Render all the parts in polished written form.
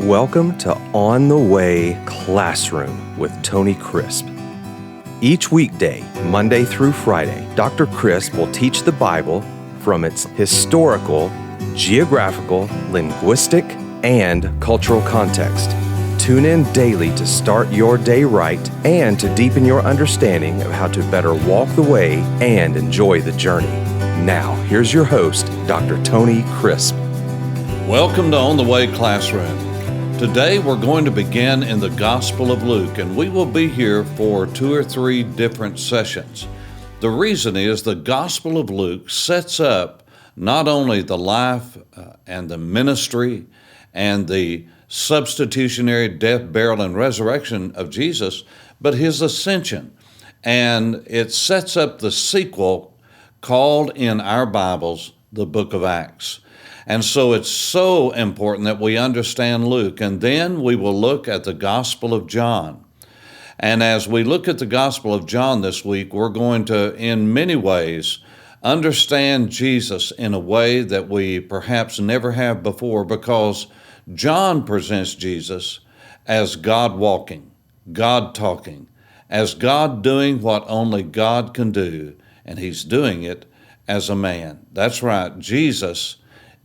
Welcome to On the Way Classroom with Tony Crisp. Each weekday, Monday through Friday, Dr. Crisp will teach the Bible from its historical, geographical, linguistic, and cultural context. Tune in daily to start your day right and to deepen your understanding of how to better walk the way and enjoy the journey. Now, here's your host, Dr. Tony Crisp. Welcome to On the Way Classroom. Today we're going to begin in the Gospel of Luke, and we will be here for 2 or 3 different sessions. The reason is the Gospel of Luke sets up not only the life and the ministry and the substitutionary death, burial, and resurrection of Jesus, but his ascension. And it sets up the sequel called in our Bibles the Book of Acts. And so it's so important that we understand Luke. And then we will look at the Gospel of John. And as we look at the Gospel of John this week, we're going to, in many ways, understand Jesus in a way that we perhaps never have before, because John presents Jesus as God walking, God talking, as God doing what only God can do, and he's doing it as a man. That's right, Jesus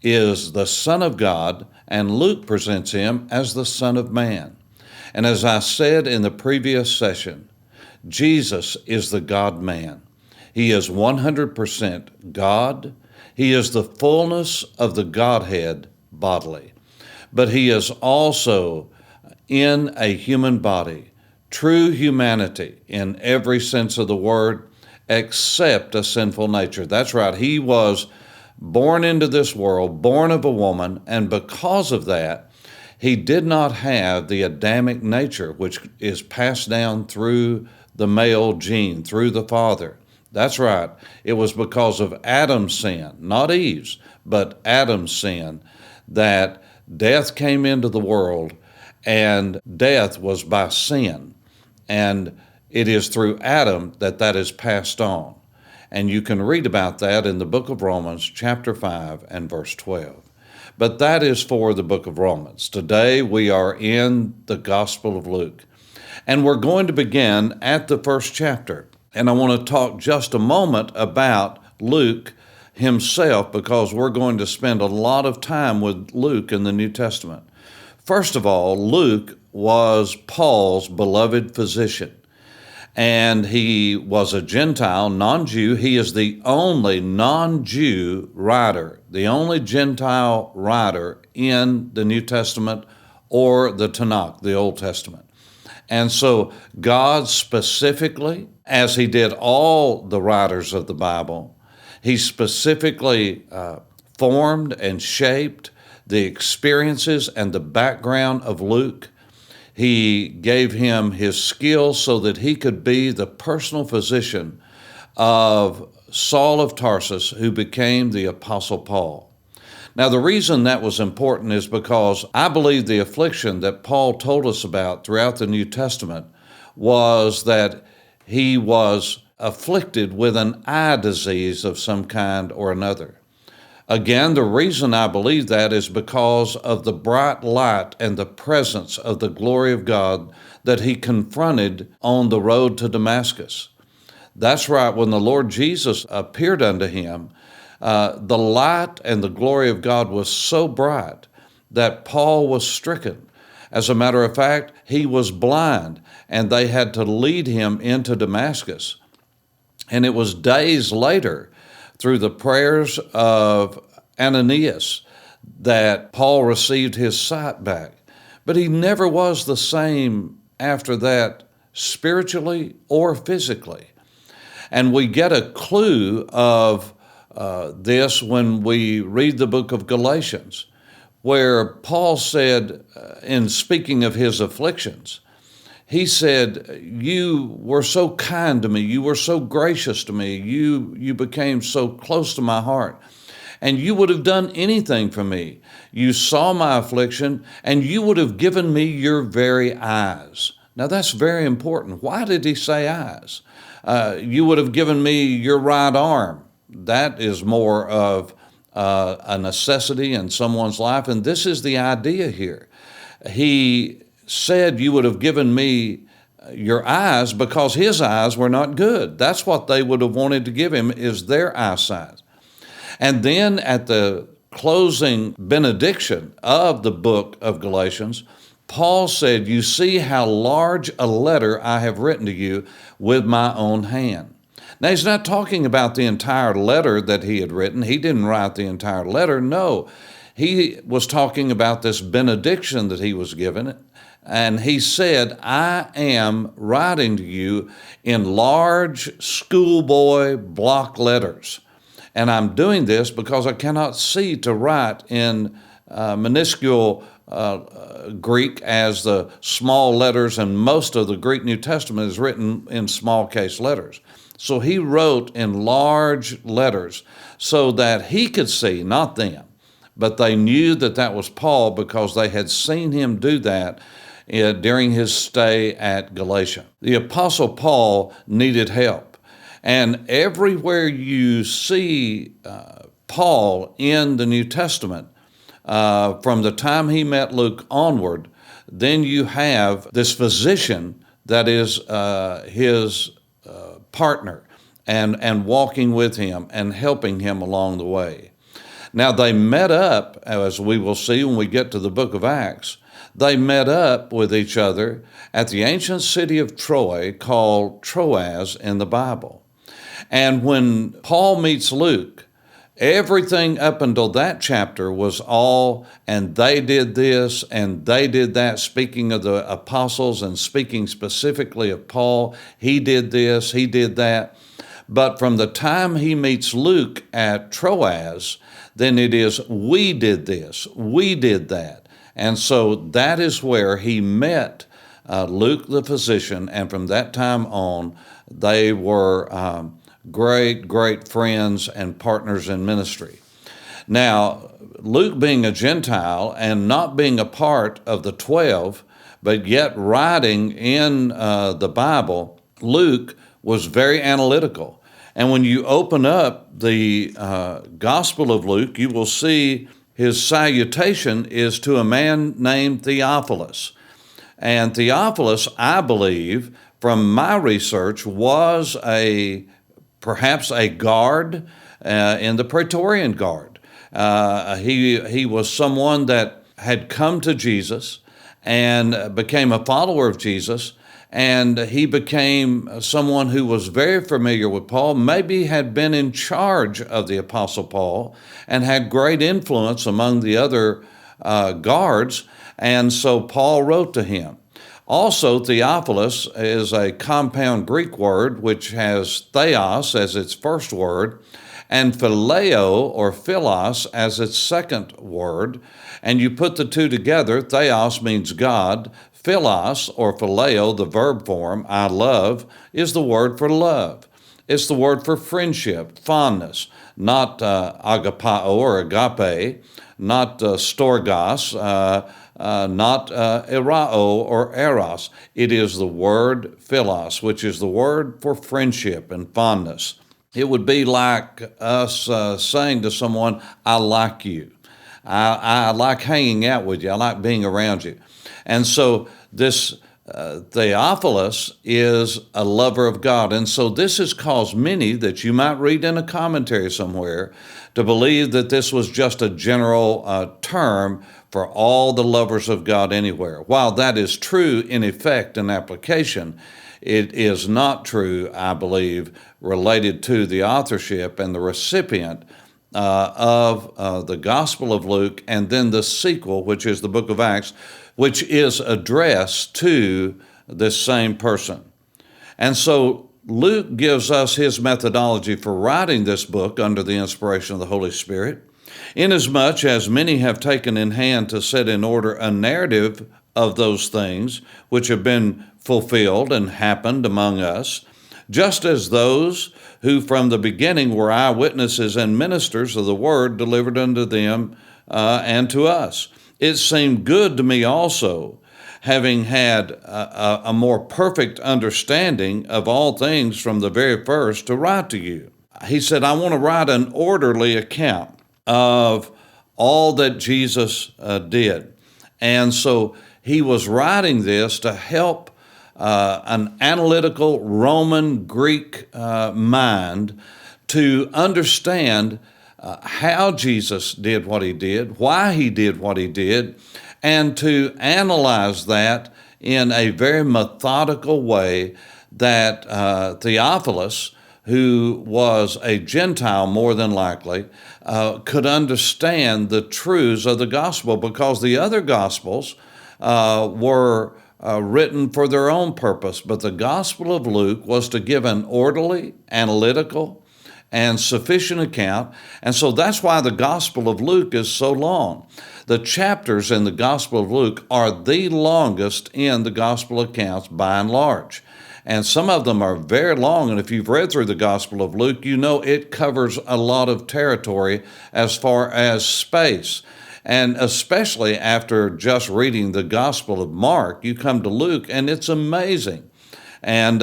is the Son of God, and Luke presents him as the Son of Man. And as I said in the previous session, Jesus is the God-man. He is 100% God. He is the fullness of the Godhead bodily. But he is also in a human body, true humanity in every sense of the word, except a sinful nature. That's right, he was born into this world, born of a woman, and because of that, he did not have the Adamic nature, which is passed down through the male gene, through the father. That's right. It was because of Adam's sin, not Eve's, but Adam's sin, that death came into the world, and death was by sin. And it is through Adam that is passed on. And you can read about that in the book of Romans, chapter 5 and verse 12. But that is for the book of Romans. Today we are in the Gospel of Luke. And we're going to begin at the first chapter. And I want to talk just a moment about Luke himself, because we're going to spend a lot of time with Luke in the New Testament. First of all, Luke was Paul's beloved physician. And he was a Gentile, non-Jew. He is the only non-Jew writer, the only Gentile writer in the New Testament or the Tanakh, the Old Testament. And so God specifically, as he did all the writers of the Bible, he specifically formed and shaped the experiences and the background of Luke. He gave him his skills so that he could be the personal physician of Saul of Tarsus, who became the Apostle Paul. Now, the reason that was important is because I believe the affliction that Paul told us about throughout the New Testament was that he was afflicted with an eye disease of some kind or another. Again, the reason I believe that is because of the bright light and the presence of the glory of God that he confronted on the road to Damascus. That's right, when the Lord Jesus appeared unto him, the light and the glory of God was so bright that Paul was stricken. As a matter of fact, he was blind, and they had to lead him into Damascus. And it was days later, through the prayers of Ananias, that Paul received his sight back. But he never was the same after that, spiritually or physically. And we get a clue of this when we read the book of Galatians, where Paul said, in speaking of his afflictions, he said, you were so kind to me, you were so gracious to me, you became so close to my heart, and you would have done anything for me. You saw my affliction, and you would have given me your very eyes. Now that's very important. Why did he say eyes? You would have given me your right arm. That is more of a necessity in someone's life, and this is the idea here. He said, you would have given me your eyes, because his eyes were not good. That's what they would have wanted to give him, is their eyesight. And then at the closing benediction of the book of Galatians, Paul said, you see how large a letter I have written to you with my own hand. Now, he's not talking about the entire letter that he had written. He didn't write the entire letter. No, he was talking about this benediction that he was given. And he said, I am writing to you in large schoolboy block letters. And I'm doing this because I cannot see to write in minuscule Greek as the small letters, and most of the Greek New Testament is written in small case letters. So he wrote in large letters so that he could see, not them, but they knew that that was Paul because they had seen him do that during his stay at Galatia. The Apostle Paul needed help. And everywhere you see Paul in the New Testament, from the time he met Luke onward, then you have this physician that is his partner and walking with him and helping him along the way. Now, they met up, as we will see when we get to the book of Acts, they met up with each other at the ancient city of Troy, called Troas in the Bible. And when Paul meets Luke, everything up until that chapter was all, and they did this and they did that, speaking of the apostles and speaking specifically of Paul. He did this, he did that. But from the time he meets Luke at Troas, then it is, we did this, we did that. And so that is where he met Luke the physician, and from that time on, they were great friends and partners in ministry. Now, Luke being a Gentile and not being a part of the 12, but yet writing in the Bible, Luke was very analytical. And when you open up the Gospel of Luke, you will see his salutation is to a man named Theophilus. And Theophilus, I believe, from my research, was perhaps a guard in the Praetorian Guard. He was someone that had come to Jesus and became a follower of Jesus, and he became someone who was very familiar with Paul, maybe had been in charge of the Apostle Paul, and had great influence among the other guards, and so Paul wrote to him. Also, Theophilus is a compound Greek word which has theos as its first word, and phileo or philos as its second word. And you put the two together, theos means God, philos or phileo, the verb form, I love, is the word for love. It's the word for friendship, fondness, not agapao or agape, not storgos, not erao or eros. It is the word philos, which is the word for friendship and fondness. It would be like us saying to someone, I like you. I like hanging out with you. I like being around you. And so this Theophilus is a lover of God. And so this has caused many, that you might read in a commentary somewhere, to believe that this was just a general term for all the lovers of God anywhere. While that is true in effect and application, it is not true, I believe, related to the authorship and the recipient of the Gospel of Luke, and then the sequel, which is the book of Acts, which is addressed to this same person. And so Luke gives us his methodology for writing this book under the inspiration of the Holy Spirit, inasmuch as many have taken in hand to set in order a narrative of those things which have been fulfilled and happened among us, just as those who from the beginning were eyewitnesses and ministers of the word delivered unto them and to us. It seemed good to me also, having had a more perfect understanding of all things from the very first, to write to you. He said, I want to write an orderly account of all that Jesus did. And so he was writing this to help an analytical Roman Greek mind to understand how Jesus did what he did, why he did what he did, and to analyze that in a very methodical way that Theophilus, who was a Gentile more than likely, could understand the truths of the gospel, because the other gospels were written for their own purpose, but the Gospel of Luke was to give an orderly, analytical, and sufficient account. And so that's why the Gospel of Luke is so long. The chapters in the Gospel of Luke are the longest in the Gospel accounts by and large. And some of them are very long, and if you've read through the Gospel of Luke, you know it covers a lot of territory as far as space. And especially after just reading the Gospel of Mark, you come to Luke, and it's amazing. And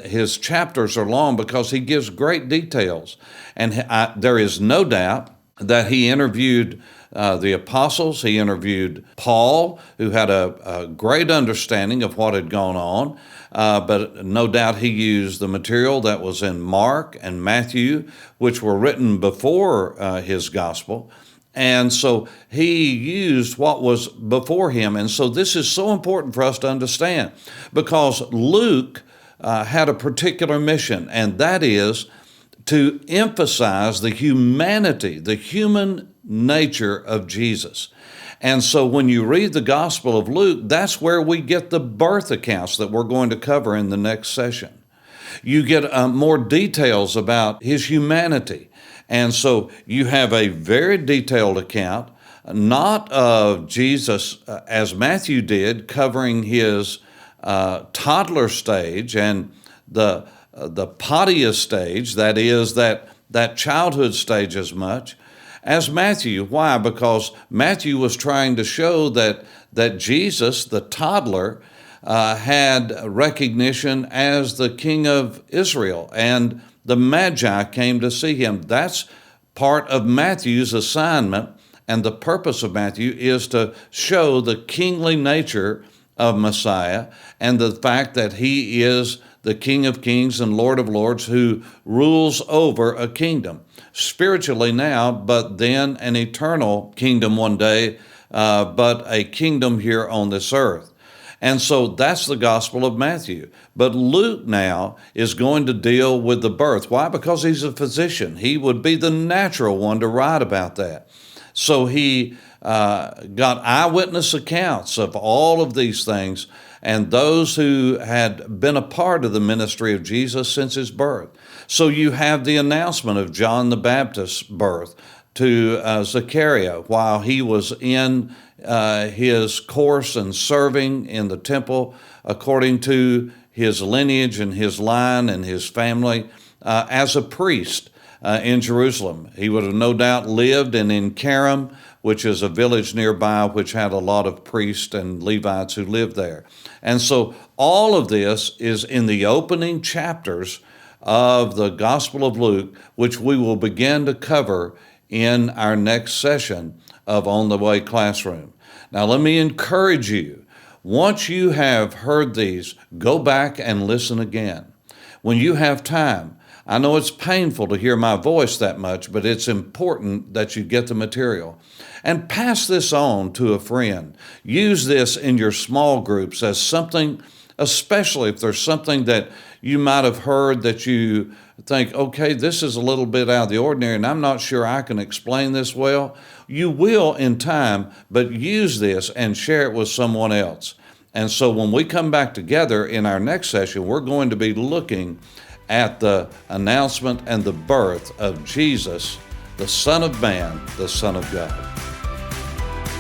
his chapters are long because he gives great details. And there is no doubt that he interviewed the apostles. He interviewed Paul, who had a great understanding of what had gone on. But no doubt he used the material that was in Mark and Matthew, which were written before his gospel. And so he used what was before him. And so this is so important for us to understand, because Luke had a particular mission, and that is to emphasize the humanity, the human nature of Jesus. And so when you read the Gospel of Luke, that's where we get the birth accounts that we're going to cover in the next session. You get more details about his humanity. And so you have a very detailed account, not of Jesus as Matthew did, covering his toddler stage and the paidia stage, that is, that childhood stage, as much as Matthew. Why? Because Matthew was trying to show that Jesus, the toddler, had recognition as the King of Israel, and the Magi came to see him. That's part of Matthew's assignment, and the purpose of Matthew is to show the kingly nature of Messiah and the fact that he is the King of Kings and Lord of Lords who rules over a kingdom, spiritually now, but then an eternal kingdom one day, but a kingdom here on this earth. And so that's the Gospel of Matthew. But Luke now is going to deal with the birth. Why? Because he's a physician. He would be the natural one to write about that. So he got eyewitness accounts of all of these things, and those who had been a part of the ministry of Jesus since his birth. So you have the announcement of John the Baptist's birth to Zechariah while he was in his course and serving in the temple according to his lineage and his line and his family as a priest in Jerusalem. He would have no doubt lived in Karam, which is a village nearby which had a lot of priests and Levites who lived there. And so all of this is in the opening chapters of the Gospel of Luke, which we will begin to cover in our next session of On the Way Classroom. Now, let me encourage you, once you have heard these, go back and listen again. When you have time, I know it's painful to hear my voice that much, but it's important that you get the material. And pass this on to a friend. Use this in your small groups as something, especially if there's something that you might have heard that you think, okay, this is a little bit out of the ordinary and I'm not sure I can explain this well. You will in time, but use this and share it with someone else. And so when we come back together in our next session, we're going to be looking at the announcement and the birth of Jesus, the Son of Man, the Son of God.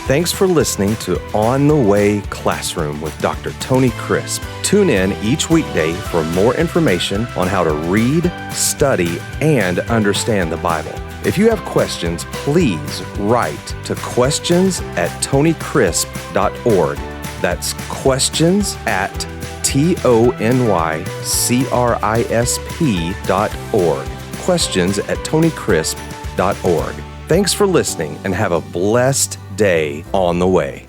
Thanks for listening to On the Way Classroom with Dr. Tony Crisp. Tune in each weekday for more information on how to read, study, and understand the Bible. If you have questions, please write to questions@tonycrisp.org. That's questions@tonycrisp.org. Questions@tonycrisp.org. Thanks for listening and have a blessed day on the way.